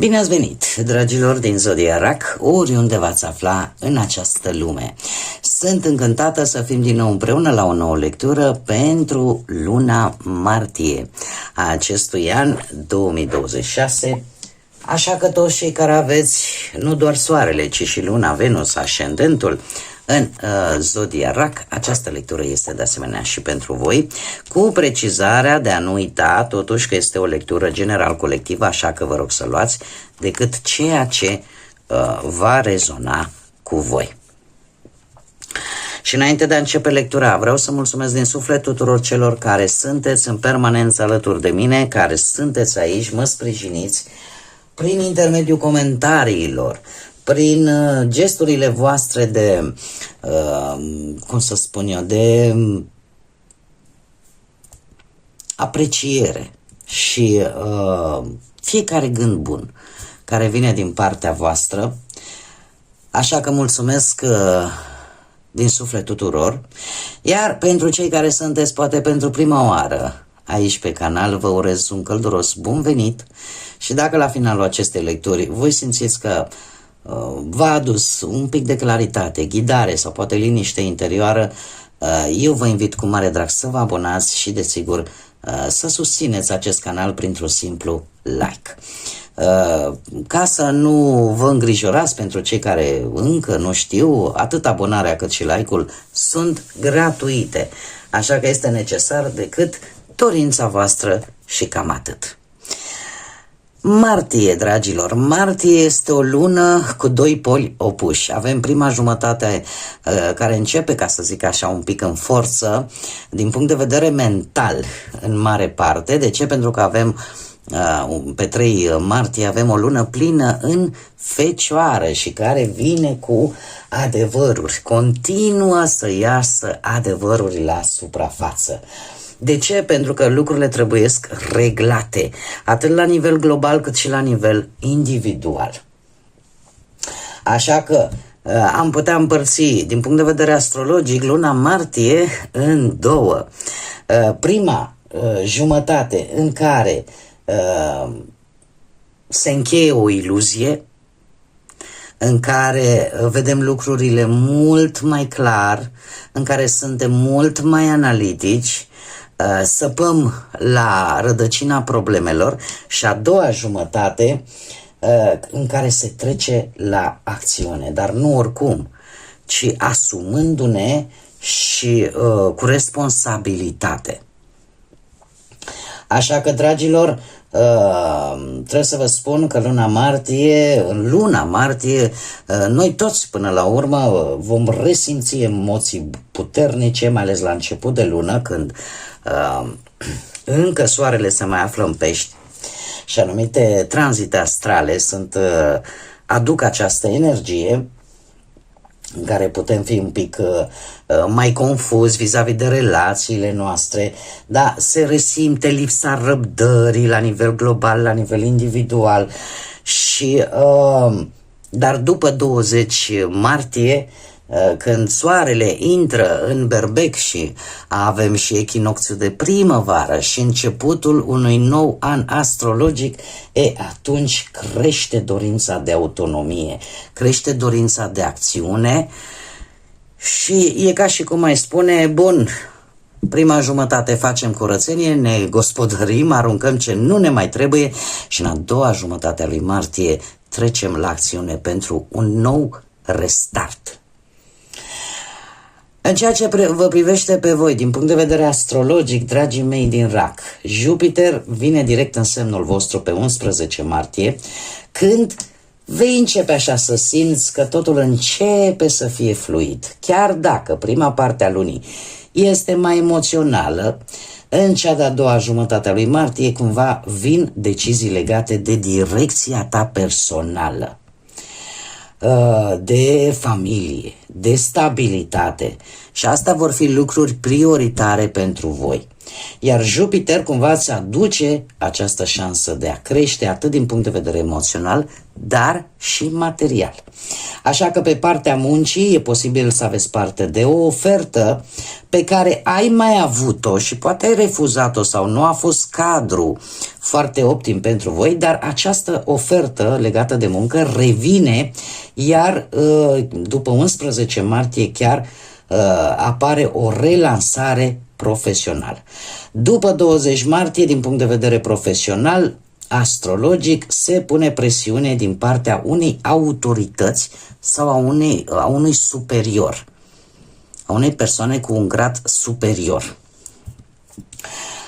Bine ați venit, dragilor din Zodia Rac, oriunde v-ați afla în această lume. Sunt încântată să fim din nou împreună la o nouă lectură pentru luna martie a acestui an 2026. Așa că toți cei care aveți nu doar soarele, ci și luna, Venus, ascendentul în Zodia Rac, această lectură este de asemenea și pentru voi, cu precizarea de a nu uita totuși că este o lectură general colectivă, așa că vă rog să luați decât ceea ce va rezona cu voi. Și înainte de a începe lectura, vreau să mulțumesc din suflet tuturor celor care sunteți în permanență alături de mine, care sunteți aici, mă sprijiniți prin intermediul comentariilor, prin gesturile voastre de, cum să spun eu, de apreciere și fiecare gând bun care vine din partea voastră. Așa că mulțumesc din suflet tuturor. Iar pentru cei care sunteți poate pentru prima oară aici pe canal, vă urez un călduros bun venit și dacă la finalul acestei lecturi voi simțiți că v-a adus un pic de claritate, ghidare sau poate liniște interioară, eu vă invit cu mare drag să vă abonați și desigur să susțineți acest canal printr-un simplu like. Ca să nu vă îngrijorați, pentru cei care încă nu știu, atât abonarea cât și like-ul sunt gratuite, așa că este necesar decât dorința voastră și cam atât. Martie, dragilor, martie este o lună cu doi poli opuși. Avem prima jumătate care începe, ca să zic așa, un pic în forță, din punct de vedere mental, în mare parte. De ce? Pentru că avem, pe 3 martie, avem o lună plină în Fecioară și care vine cu adevăruri. Continuă să iasă adevăruri la suprafață. De ce? Pentru că lucrurile trebuiesc reglate, atât la nivel global cât și la nivel individual. Așa că am putea împărți, din punct de vedere astrologic, luna martie în două. Prima jumătate în care se încheie o iluzie, în care vedem lucrurile mult mai clar, în care suntem mult mai analitici, săpăm la rădăcina problemelor, și a doua jumătate în care se trece la acțiune, dar nu oricum, ci asumându-ne și cu responsabilitate. Așa că, dragilor, trebuie să vă spun că în luna martie, noi toți până la urmă vom resimți emoții puternice, mai ales la început de lună, când încă soarele se mai află în Pești și anumite tranzite astrale aduc această energie în care putem fi un pic mai confuzi vis-a-vis de relațiile noastre, da, se resimte lipsa răbdării la nivel global, la nivel individual și dar după 20 martie, când soarele intră în Berbec și avem și echinocțiul de primăvară și începutul unui nou an astrologic, atunci crește dorința de autonomie, crește dorința de acțiune și e ca și cum ai spune, bun, prima jumătate facem curățenie, ne gospodărim, aruncăm ce nu ne mai trebuie și în a doua jumătate a lui martie trecem la acțiune pentru un nou restart. În ceea ce vă privește pe voi, din punct de vedere astrologic, dragii mei din Rac, Jupiter vine direct în semnul vostru pe 11 martie, când vei începe așa să simți că totul începe să fie fluid. Chiar dacă prima parte a lunii este mai emoțională, în cea de-a doua jumătate a lui martie cumva vin decizii legate de direcția ta personală, de familie, de stabilitate Și astea vor fi lucruri prioritare pentru voi. Iar Jupiter cumva îți aduce această șansă de a crește atât din punct de vedere emoțional, dar și material. Așa că pe partea muncii e posibil să aveți parte de o ofertă pe care ai mai avut-o și poate ai refuzat-o sau nu a fost cadru foarte optim pentru voi, dar această ofertă legată de muncă revine, iar după 11 martie chiar apare o relansare profesională. După 20 martie, din punct de vedere profesional, astrologic, se pune presiune din partea unei autorități sau a unui superior, a unei persoane cu un grad superior.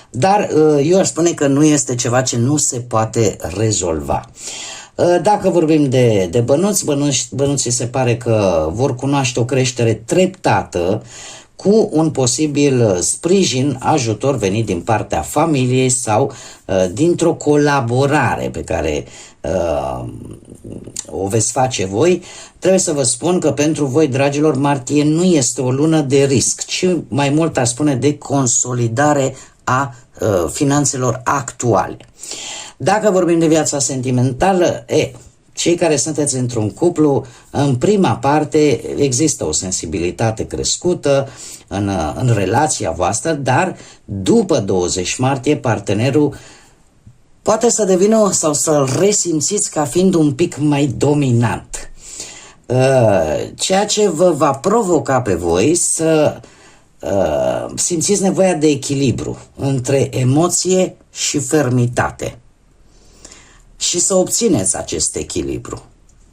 Dar eu aș spune că nu este ceva ce nu se poate rezolva. Dacă vorbim de bănuții se pare că vor cunoaște o creștere treptată cu un posibil sprijin, ajutor venit din partea familiei sau dintr-o colaborare pe care o veți face voi. Trebuie să vă spun că pentru voi, dragilor, martie nu este o lună de risc, ci mai mult aș spune de consolidare a finanțelor actuale. Dacă vorbim de viața sentimentală, cei care sunteți într-un cuplu, în prima parte există o sensibilitate crescută în relația voastră, dar după 20 martie partenerul poate să devină sau să-l resimțiți ca fiind un pic mai dominant. Ceea ce vă va provoca pe voi să simțiți nevoia de echilibru între emoție și fermitate. Și să obțineți acest echilibru.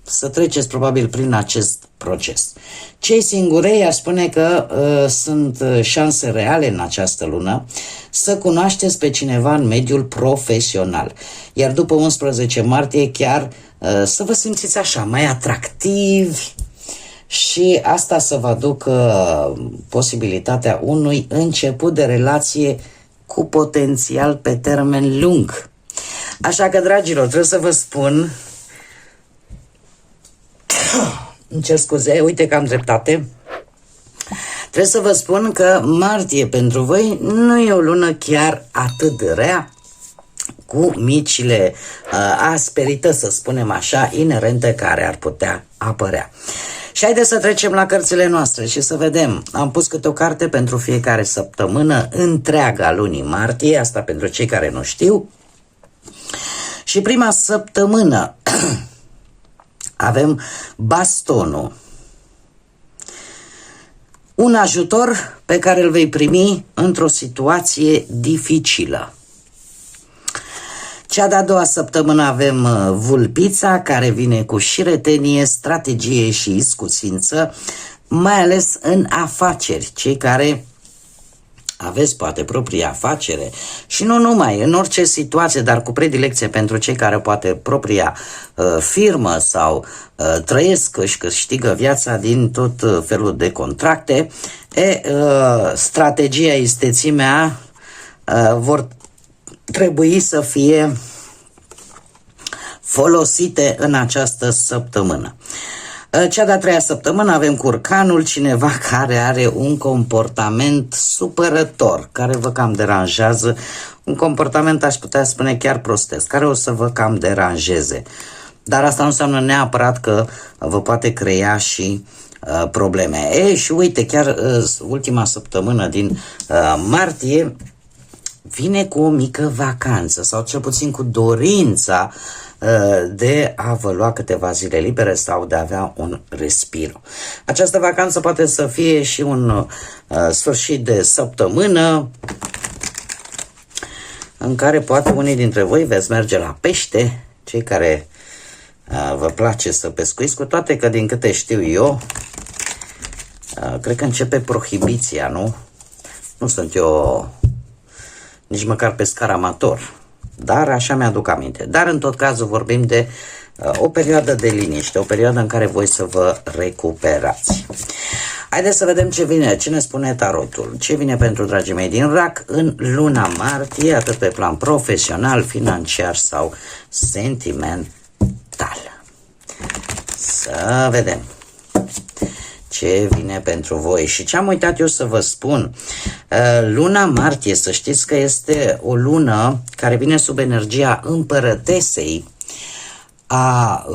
Să treceți probabil prin acest proces. Cei singurei ar spune că sunt șanse reale în această lună să cunoașteți pe cineva în mediul profesional. Iar după 11 martie chiar să vă simțiți așa mai atractivi și asta să vă aducă posibilitatea unui început de relație cu potențial pe termen lung. Așa că, dragilor, trebuie să vă spun, îmi cer scuze, uite că am dreptate, trebuie să vă spun că martie pentru voi nu e o lună chiar atât de rea, cu micile asperități, să spunem așa, inerente care ar putea apărea. Și haideți să trecem la cărțile noastre și să vedem. Am pus câte o carte pentru fiecare săptămână întreaga lunii martie, asta pentru cei care nu știu. Și prima săptămână avem bastonul. Un ajutor pe care îl vei primi într-o situație dificilă. Cea de-a doua săptămână avem vulpița, care vine cu șiretenie, strategie și iscusință, mai ales în afaceri. Cei care aveți poate proprie afacere și nu numai, în orice situație, dar cu predilecție pentru cei care poate propria firmă sau trăiesc, își câștigă viața din tot felul de contracte, strategia, istețimea vor trebui să fie folosite în această săptămână. Cea de-a treia săptămână avem curcanul, cineva care are un comportament supărător, care vă cam deranjează, un comportament, aș putea spune, chiar prostesc, care o să vă cam deranjeze. Dar asta nu înseamnă neapărat că vă poate crea și probleme. Și uite, chiar ultima săptămână din martie vine cu o mică vacanță sau cel puțin cu dorința de a vă lua câteva zile libere sau de a avea un respiro. Această vacanță poate să fie și un sfârșit de săptămână în care poate unii dintre voi veți merge la pește, cei care vă place să pescuiți, cu toate că din câte știu eu, cred că începe prohibiția, nu? Nu sunt eu nici măcar pescar amator, dar așa mi-aduc aminte. Dar în tot cazul vorbim de o perioadă de liniște, o perioadă în care voi să vă recuperați. Haideți să vedem ce vine, ce ne spune tarotul. Ce vine pentru dragii mei din RAC în luna martie, atât pe plan profesional, financiar sau sentimental. Să vedem. ce vine pentru voi. Și ce am uitat eu să vă spun, luna martie, să știți că este o lună care vine sub energia împărătesei, a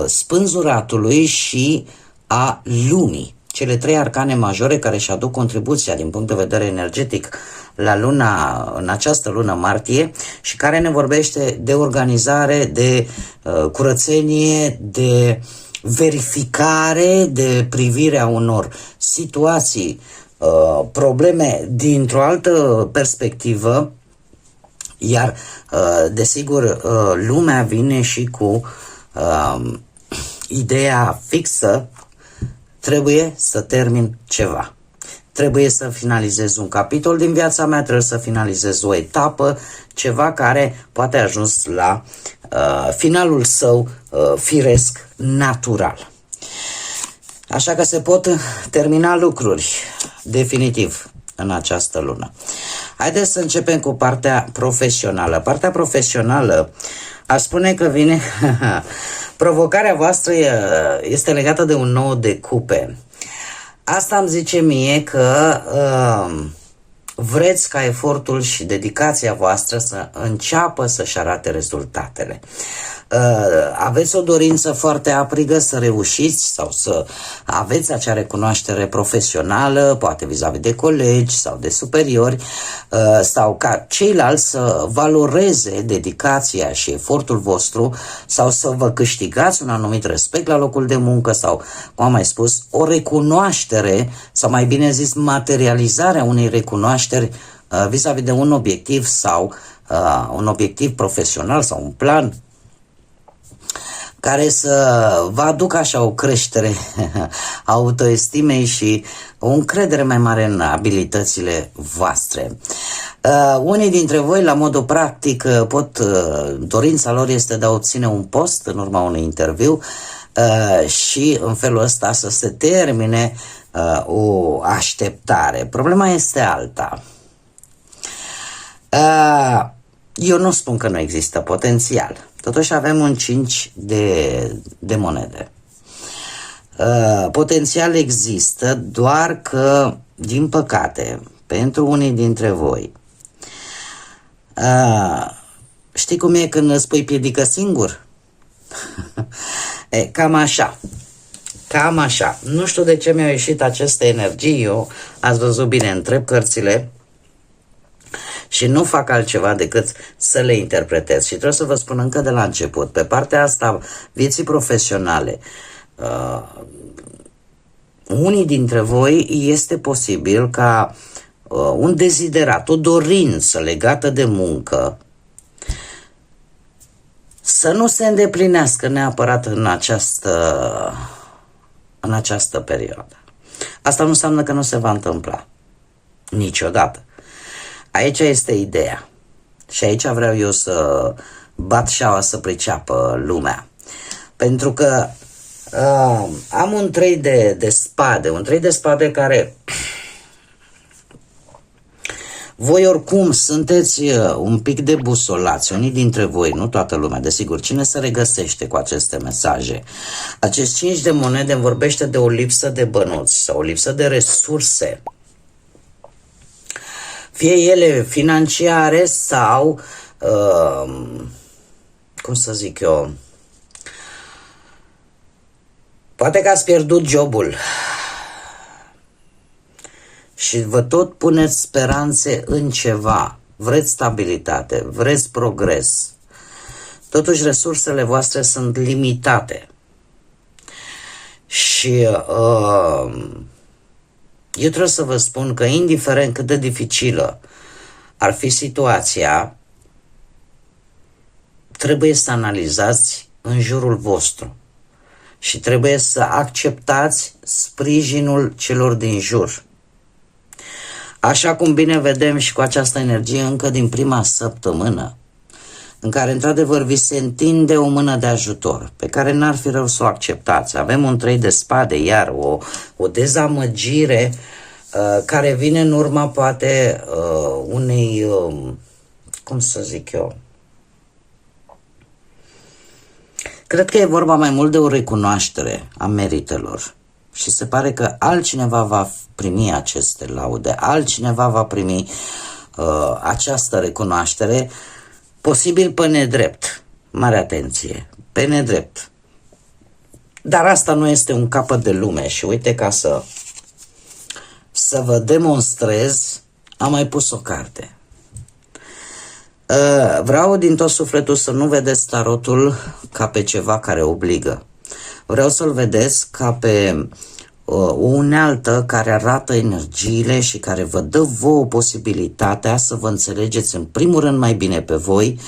spânzuratului și a lumii. Cele trei arcane majore care își aduc contribuția din punct de vedere energetic la în această lună martie și care ne vorbește de organizare, de curățenie, de verificare, de privirea unor situații, probleme dintr-o altă perspectivă, iar desigur lumea vine și cu ideea fixă: trebuie să termin ceva. Trebuie să finalizez un capitol din viața mea, trebuie să finalizez o etapă, ceva care poate a ajuns la finalul său firesc, natural. Așa că se pot termina lucruri definitiv în această lună. Haideți să începem cu partea profesională. Partea profesională aș spune că vine... Provocarea voastră este legată de un 9 de cupe. Asta îmi zice mie că vreți ca efortul și dedicația voastră să înceapă să-și arate rezultatele. Aveți o dorință foarte aprigă să reușiți sau să aveți acea recunoaștere profesională, poate vis-a-vis de colegi sau de superiori, sau ca ceilalți să valoreze dedicația și efortul vostru sau să vă câștigați un anumit respect la locul de muncă sau, cum am mai spus, o recunoaștere sau, mai bine zis, materializarea unei recunoașteri vis-a-vis de un obiectiv sau un obiectiv profesional sau un plan care să vă aducă așa o creștere a autoestimei și o încredere mai mare în abilitățile voastre. Unii dintre voi, la modul practic, dorința lor este de a obține un post în urma unui interviu și în felul ăsta să se termine o așteptare. Problema este alta. Eu nu spun că nu există potențial. Totuși avem un 5 de monede. Potențial există, doar că, din păcate, pentru unii dintre voi, știi cum e când îți pui piedică singur? Cam așa. Cam așa. Nu știu de ce mi-au ieșit aceste energii. Eu, ați văzut bine, întreb cărțile și nu fac altceva decât să le interpretez. Și trebuie să vă spun încă de la început, pe partea asta vieții profesionale, unii dintre voi este posibil ca un deziderat, o dorință legată de muncă să nu se îndeplinească neapărat în această perioadă. Asta nu înseamnă că nu se va întâmpla niciodată. Aici este ideea. Și aici vreau eu să bat șaua să priceapă lumea. Pentru că am un 3 de spade. Un 3 de spade care... Voi oricum sunteți un pic de busolați, unii dintre voi, nu toată lumea, desigur. Cine se regăsește cu aceste mesaje? Acest 5 de monede îmi vorbește de o lipsă de bănuți sau o lipsă de resurse. Fie ele financiare sau, cum să zic eu, poate că ați pierdut jobul și vă tot puneți speranțe în ceva. Vreți stabilitate, vreți progres. Totuși resursele voastre sunt limitate. Și eu trebuie să vă spun că, indiferent cât de dificilă ar fi situația, trebuie să analizați în jurul vostru și trebuie să acceptați sprijinul celor din jur. Așa cum bine vedem și cu această energie încă din prima săptămână, în care într-adevăr vi se întinde o mână de ajutor, pe care n-ar fi rău să o acceptați. Avem un 3 de spade, iar o dezamăgire care vine în urma poate unei, cum să zic eu, cred că e vorba mai mult de o recunoaștere a meritelor. și se pare că altcineva va primi aceste laude, altcineva va primi această recunoaștere, posibil pe nedrept. Mare atenție, pe nedrept. Dar asta nu este un capăt de lume și uite, ca să vă demonstrez, am mai pus o carte. Vreau din tot sufletul să nu vedeți tarotul ca pe ceva care obligă. Vreau să-l vedeți ca pe o unealtă care arată energiile și care vă dă vouă posibilitatea să vă înțelegeți în primul rând mai bine pe voi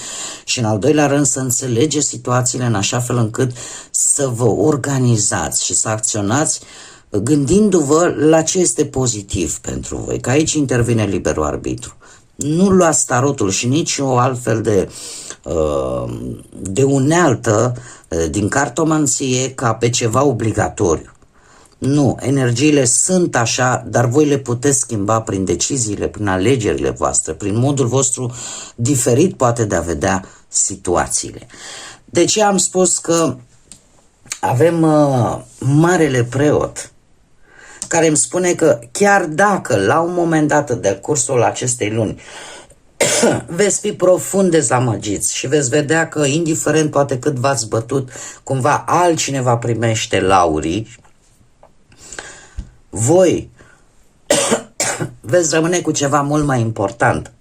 și în al doilea rând să înțelegeți situațiile în așa fel încât să vă organizați și să acționați gândindu-vă la ce este pozitiv pentru voi, că aici intervine liberul arbitru. Nu luați tarotul și nici o altfel de unealtă din cartomanție ca pe ceva obligatoriu. Nu, energiile sunt așa, dar voi le puteți schimba prin deciziile, prin alegerile voastre, prin modul vostru diferit poate de a vedea situațiile. De ce am spus că avem marele preot care îmi spune că chiar dacă la un moment dat de cursul acestei luni veți fi profund dezamăgiți și veți vedea că indiferent poate cât v-ați bătut, cumva altcineva primește laurii, voi veți rămâne cu ceva mult mai important,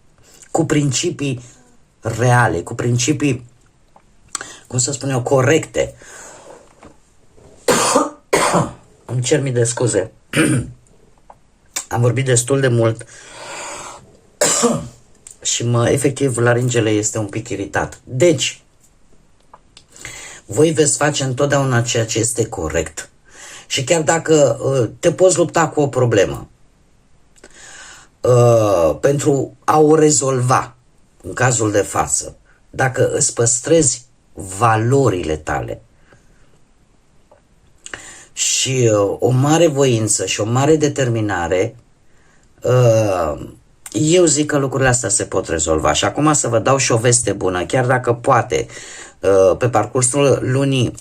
cu principii reale, cu principii, cum să spun eu, corecte. Îmi cer mii de scuze. Am vorbit destul de mult și efectiv laringele este un pic iritat. Deci, voi veți face întotdeauna ceea ce este corect. Și chiar dacă te poți lupta cu o problemă pentru a o rezolva, în cazul de față, dacă îți păstrezi valorile tale și o mare voință și o mare determinare, eu zic că lucrurile astea se pot rezolva. Și acum să vă dau și o veste bună, chiar dacă poate pe parcursul lunii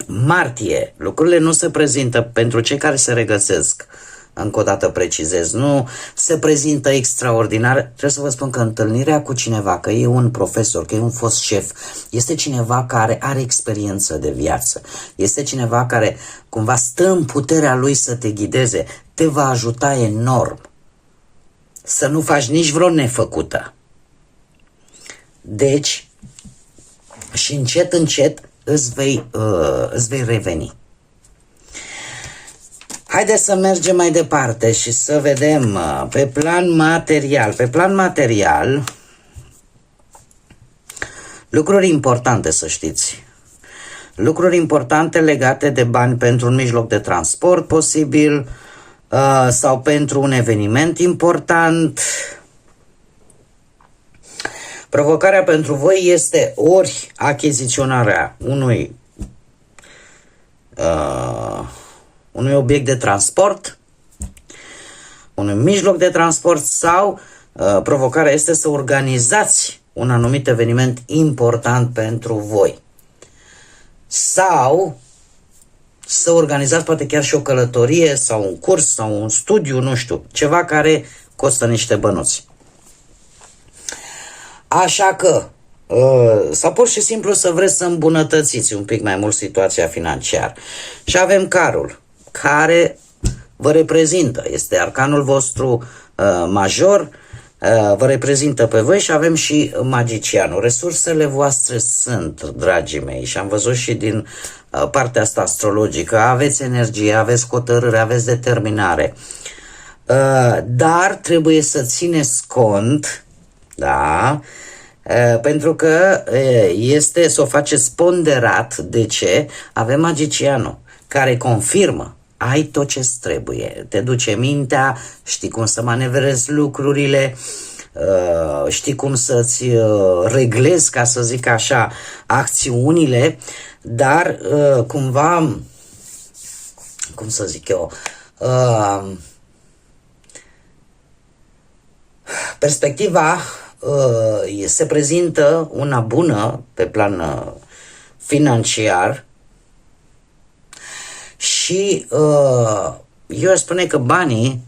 martie lucrurile nu se prezintă pentru cei care se regăsesc, încă o dată precizez, nu se prezintă extraordinar. Trebuie să vă spun că întâlnirea cu cineva, că e un profesor, că e un fost șef, este cineva care are experiență de viață, este cineva care cumva stă în puterea lui să te ghideze, te va ajuta enorm să nu faci nici vreo nefăcută. Deci, și încet, încet îți vei reveni. Haideți să mergem mai departe și să vedem pe plan material. Pe plan material, lucruri importante, să știți. Lucruri importante legate de bani pentru un mijloc de transport posibil sau pentru un eveniment important. Provocarea pentru voi este ori achiziționarea unui obiect de transport, unui mijloc de transport, sau provocarea este să organizați un anumit eveniment important pentru voi. Sau să organizați poate chiar și o călătorie sau un curs sau un studiu, nu știu, ceva care costă niște bănuți. Așa că, sau pur și simplu să vreți să îmbunătățiți un pic mai mult situația financiară. Și avem carul, care vă reprezintă, este arcanul vostru major, vă reprezintă pe voi, și avem și magicianul. Resursele voastre sunt, dragii mei, și am văzut și din partea asta astrologică, aveți energie, aveți hotărâre, aveți determinare, dar trebuie să țineți cont, da, pentru că este să o faceți ponderat. De ce? Avem magicianul care confirmă: ai tot ce-ți trebuie, te duce mintea, știi cum să manevrezi lucrurile, știi cum să-ți reglezi, ca să zic așa, acțiunile, dar cumva, cum să zic eu, perspectiva se prezintă una bună pe plan financiar Și eu aș spune că banii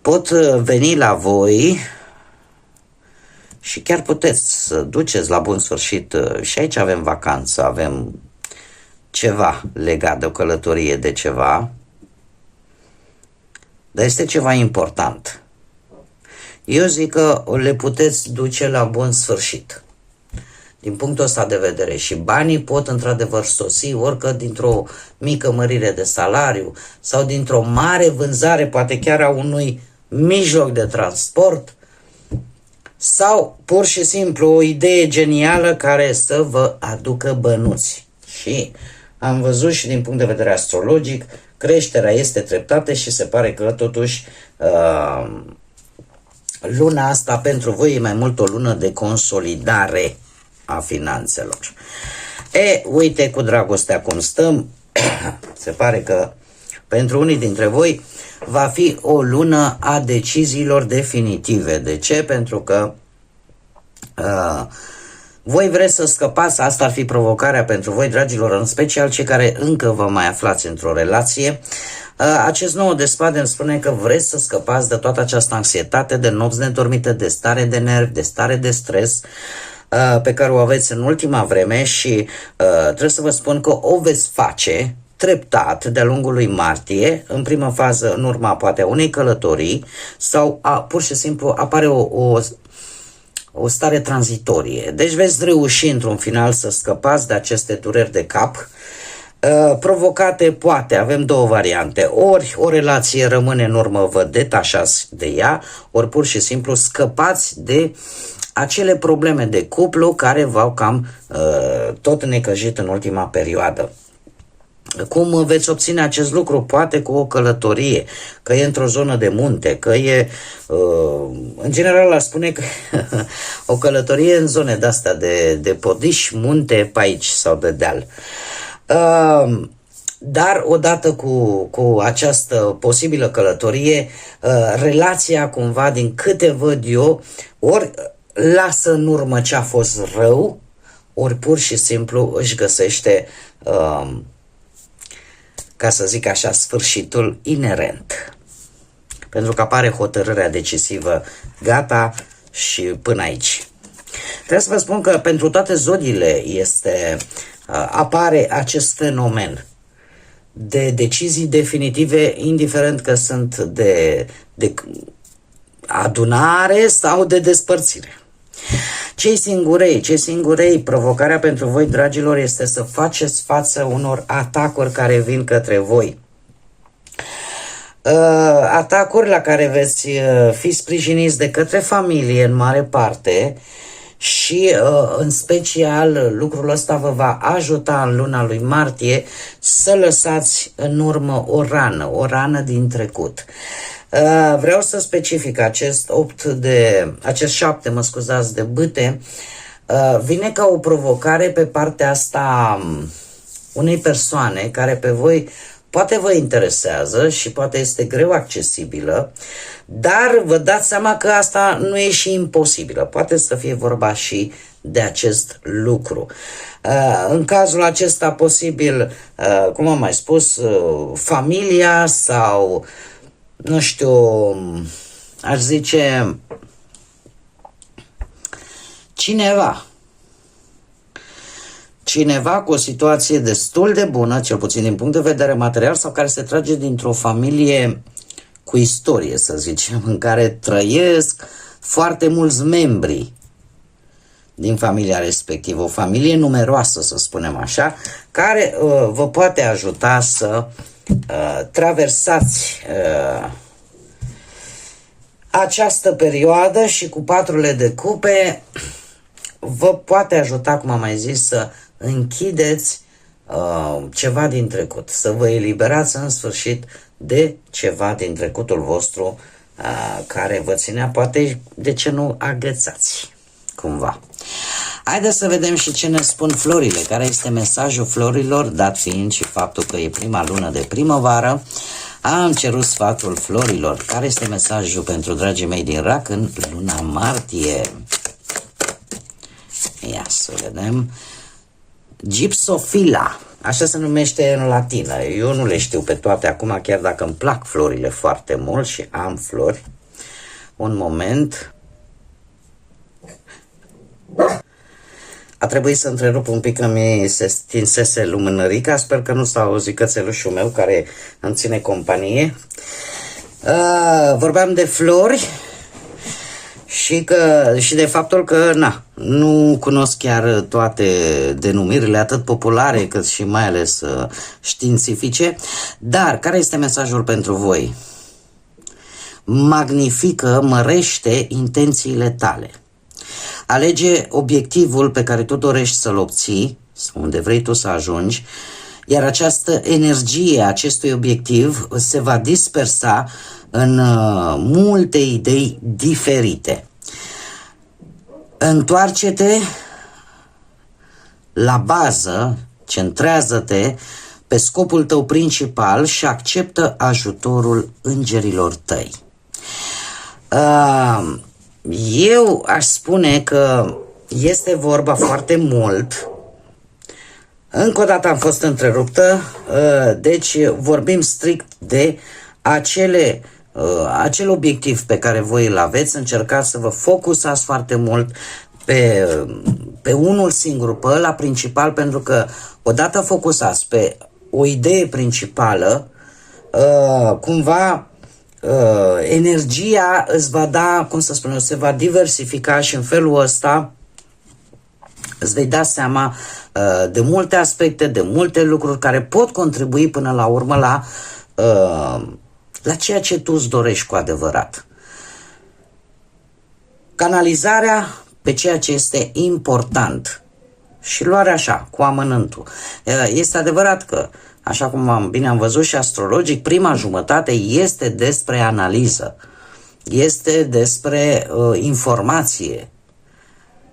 pot veni la voi și chiar puteți să duceți la bun sfârșit. Și aici avem vacanță, avem ceva legat de o călătorie, de ceva, dar este ceva important. Eu zic că le puteți duce la bun sfârșit. Din punctul ăsta de vedere, și banii pot într-adevăr sosi orică dintr-o mică mărire de salariu sau dintr-o mare vânzare, poate chiar a unui mijloc de transport, sau pur și simplu o idee genială care să vă aducă bănuți. Și am văzut și din punct de vedere astrologic, creșterea este treptată și se pare că totuși luna asta pentru voi e mai mult o lună de consolidare a finanțelor. Uite cu dragostea cum stăm, se pare că pentru unii dintre voi va fi o lună a deciziilor definitive. De ce? Pentru că voi vreți să scăpați, asta ar fi provocarea pentru voi, dragilor, în special cei care încă vă mai aflați într-o relație. Acest nou de spade îmi spune că vreți să scăpați de toată această anxietate, de nopți nedormite, de stare de nervi, de stare de stres pe care o aveți în ultima vreme și trebuie să vă spun că o veți face treptat de-a lungul lui martie, în prima fază în urma poate a unei călătorii sau pur și simplu apare o stare tranzitorie. Deci veți reuși într-un final să scăpați de aceste dureri de cap provocate, poate, avem două variante, ori o relație rămâne în urmă, vă detașați de ea, ori pur și simplu scăpați de acele probleme de cuplu care v-au cam tot necăjit în ultima perioadă. Cum veți obține acest lucru? Poate cu o călătorie, că e într-o zonă de munte, că e, în general aș spune că o călătorie în zone de-astea de podiș, munte, pe aici sau de deal. Dar odată cu această posibilă călătorie, relația cumva, din câte văd eu, ori lasă în urmă ce a fost rău, ori pur și simplu își găsește, ca să zic așa, sfârșitul inerent. Pentru că apare hotărârea decisivă, gata și până aici. Trebuie să vă spun că pentru toate zodiile apare acest fenomen de decizii definitive, indiferent că sunt de adunare sau de despărțire. Cei singurei, provocarea pentru voi, dragilor, este să faceți față unor atacuri care vin către voi. Atacuri la care veți fi sprijiniți de către familie în mare parte și în special lucrul ăsta vă va ajuta în luna lui martie să lăsați în urmă o rană din trecut. Vreau să specific acest 7, de bâte, vine ca o provocare pe partea asta unei persoane care pe voi poate vă interesează și poate este greu accesibilă, dar vă dați seama că asta nu e și imposibilă. Poate să fie vorba și de acest lucru. În cazul acesta posibil, cum am mai spus, familia sau, nu știu, aș zice cineva cu o situație destul de bună, cel puțin din punct de vedere material, sau care se trage dintr-o familie cu istorie, să zicem, în care trăiesc foarte mulți membri din familia respectivă, o familie numeroasă, să spunem așa, care vă poate ajuta să traversați această perioadă și cu 4 de cupe vă poate ajuta, cum am mai zis, să închideți ceva din trecut, să vă eliberați în sfârșit de ceva din trecutul vostru care vă ținea, poate, de ce nu, agățați cumva. Haideți să vedem și ce ne spun florile, care este mesajul florilor, dat fiind și faptul că e prima lună de primăvară. Am cerut sfatul florilor. Care este mesajul pentru dragii mei din Rac în luna martie? Ia să vedem. Gipsofila. Așa se numește în latină. Eu nu le știu pe toate acum, chiar dacă îmi plac florile foarte mult și am flori. Un moment. A trebuit să întrerup un pic că mi se stinsese lumânărica. Sper că nu s-a auzit cățelușul meu care îmi ține companie. Vorbeam de flori și de faptul că nu cunosc chiar toate denumirile, atât populare cât și mai ales științifice. Dar care este mesajul pentru voi? Magnifică, mărește intențiile tale. Alege obiectivul pe care tu dorești să-l obții, unde vrei tu să ajungi, iar această energie, acestui obiectiv, se va dispersa în multe idei diferite. Întoarce-te la bază, centrează-te pe scopul tău principal și acceptă ajutorul îngerilor tăi. Eu aș spune că este vorba foarte mult. Încă o dată am fost întreruptă, deci vorbim strict de acel obiectiv pe care voi îl aveți. Încercați să vă focusați foarte mult pe unul singur, pe ăla principal, pentru că odată focusați pe o idee principală, cumva energia îți va da, cum să spun eu, se va diversifica și în felul ăsta îți vei da seama de multe aspecte, de multe lucruri care pot contribui până la urmă la ceea ce tu îți dorești cu adevărat. Canalizarea pe ceea ce este important și luarea așa, cu amănântul. Este adevărat că, așa cum bine am văzut și astrologic, prima jumătate este despre analiză, este despre informație,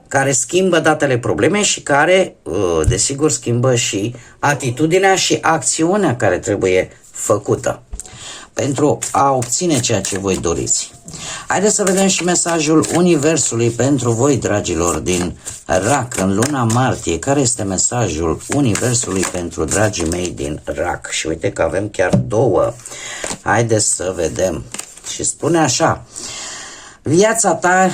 care schimbă datele probleme și care, desigur, schimbă și atitudinea și acțiunea care trebuie făcută pentru a obține ceea ce voi doriți. Haideți să vedem și mesajul Universului pentru voi, dragilor, din RAC, în luna martie. Care este mesajul Universului pentru dragii mei din RAC? Și uite că avem chiar două. Haideți să vedem. Și spune așa: viața ta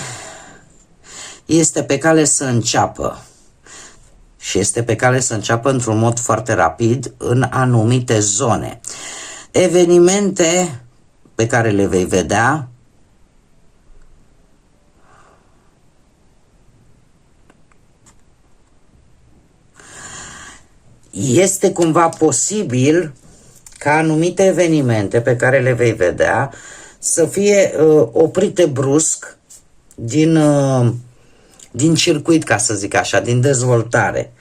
este pe cale să înceapă. Și este pe cale să înceapă într-un mod foarte rapid în anumite zone. Evenimente pe care le vei vedea este cumva posibil ca anumite evenimente pe care le vei vedea să fie oprite brusc din circuit, ca să zic așa, din dezvoltare.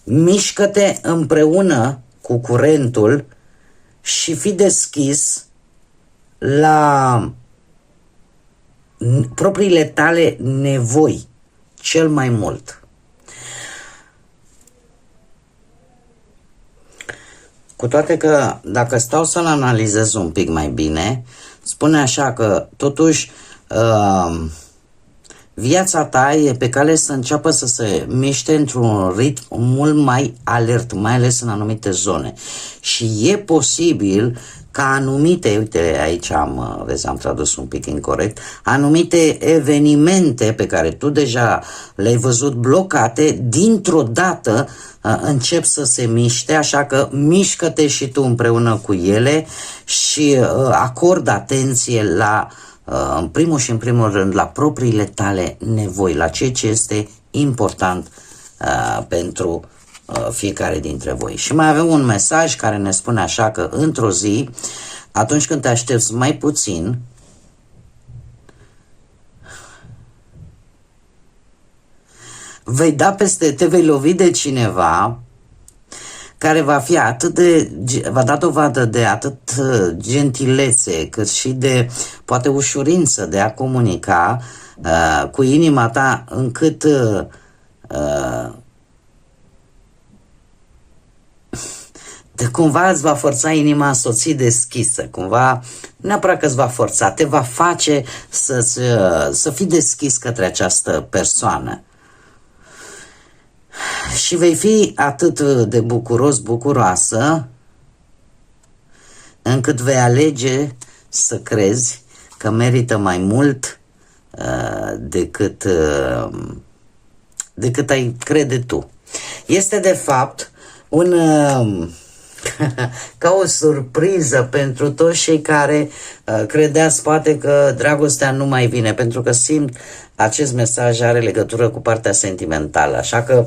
Mișcă-te împreună cu curentul și fii deschis la propriile tale nevoi cel mai mult. Cu toate că, dacă stau să-l analizez un pic mai bine, spune așa că, totuși, viața ta e pe cale să înceapă să se miște într-un ritm mult mai alert, mai ales în anumite zone. Și e posibil ca anumite, uite aici am tradus un pic incorect, anumite evenimente pe care tu deja le-ai văzut blocate, dintr-o dată încep să se miște, așa că mișcă-te și tu împreună cu ele și acordă atenție la, în primul și în primul rând, la propriile tale nevoi, la ceea ce este important pentru fiecare dintre voi. Și mai avem un mesaj care ne spune așa că într-o zi, atunci când te aștepți mai puțin, te vei lovi de cineva care va da dovadă de atât gentilețe, cât și de poate ușurință de a comunica cu inima ta, încât cumva îți va forța inima să o ții deschisă, cumva, nu neapărat că îți va forța, te va face să fii deschis către această persoană. Și vei fi atât de bucuros, bucuroasă, încât vei alege să crezi că merită mai mult decât ai crede tu. Este de fapt un ca o surpriză pentru toți cei care credeați poate că dragostea nu mai vine, pentru că simt acest mesaj are legătură cu partea sentimentală, așa că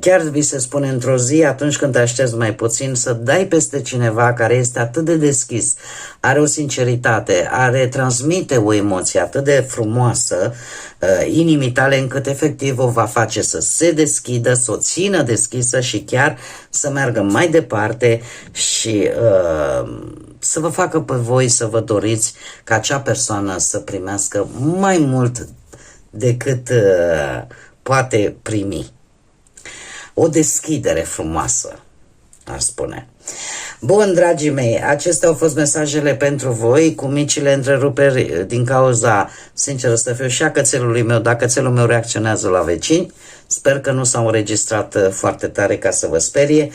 chiar vi se spune într-o zi, atunci când te aștepți mai puțin, să dai peste cineva care este atât de deschis, are o sinceritate, transmite o emoție atât de frumoasă inimii tale, încât efectiv o va face să se deschidă, să o țină deschisă și chiar să meargă mai departe și să vă facă pe voi să vă doriți ca acea persoană să primească mai mult decât poate primi. O deschidere frumoasă, ar spune. Bun, dragii mei, acestea au fost mesajele pentru voi, cu micile întreruperi din cauza, sincer să fiu, și a cățelului meu. Dacă cățelul meu reacționează la vecini, sper că nu s-au înregistrat foarte tare ca să vă sperie.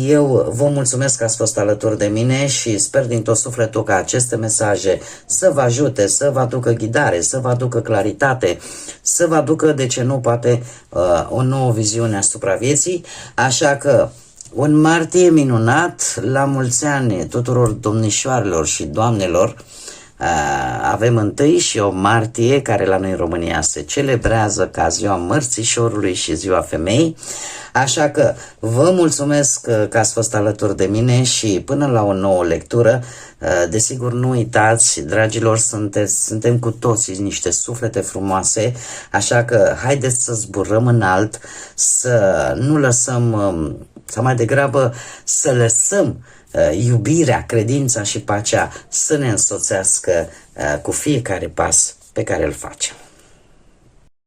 Eu vă mulțumesc că ați fost alături de mine și sper din tot sufletul ca aceste mesaje să vă ajute, să vă aducă ghidare, să vă aducă claritate, să vă aducă, de ce nu, poate o nouă viziune asupra vieții. Așa că un martie minunat, la mulți ani tuturor domnișoarelor și doamnelor. Avem întâi și o martie care la noi în România se celebrează ca ziua mărțișorului și ziua femeii, așa că vă mulțumesc că ați fost alături de mine și până la o nouă lectură, desigur nu uitați, dragilor, suntem cu toții niște suflete frumoase, așa că haideți să zburăm înalt, să nu lăsăm, sau mai degrabă să lăsăm iubirea, credința și pacea să ne însoțească cu fiecare pas pe care îl facem.